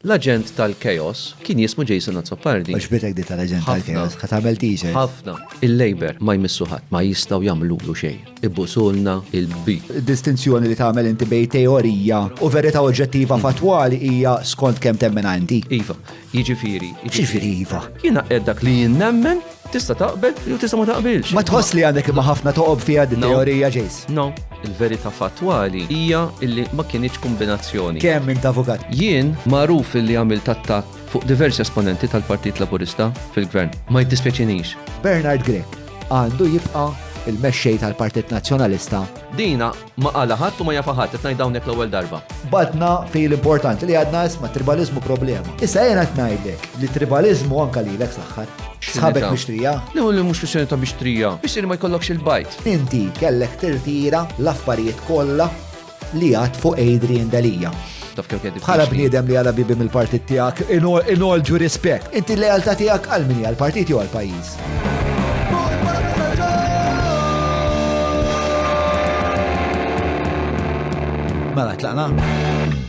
L-aġent tal-chaos kien jismu Jason Azzopardi. Għax bitek di tal-aġent tal-chaos, ħatamel t-shirt. Ħafna. Il-Labor ma jmissu ħadd, ma jistaw jagħmlu xejn. Ibbusulna il-bi. Distinzjoni li tagħmel inti bej teorija u verità oġġettiva fatwali hija skont kemm temmen għandi. Iva, jiġifieri. Ġifieri iva. Jiena qed dak li jien nemmen tista' taqbel jew tista' ma taqbilx. Ma tħoss li għandek imma ħafna toqob fiha di No. teorija ġejs. No, il-verità fatwali hija illi ma kienx kombinazzjoni. Kemm int avukat? Jien magħruf illi għamilt attakk fuq diversi esponenti tal-Partit Laburista fil-Gvern. Ma jiddispjaċinix. Bernard Grek għandu jibqa' il-mexxej tal-Partit Nazzjonalista. Dina ma qala ħadd u ma jafa ħadd qed ngħid hawnhekk l-ewwel darba. Badna fil importanti li għadna isma' tribalizmu problema. Issa jena tnajdek li tribalizmu anka lilek saħħar. Sħabek mixtrija. Li mhux kwistjoni ta' bixtrija. Biex ma jkollokx il-bajt. Inti kellek tirtira l-affarijiet kollha li għad fuq Adrian Dalija. Taf kemm kien Bħala bniedem li għala bibi mill-partit tiegħek in all due respect. Inti l-lealtà tiegħek għal min hija l-partit jew għall-pajjiż. Mela tlaqna.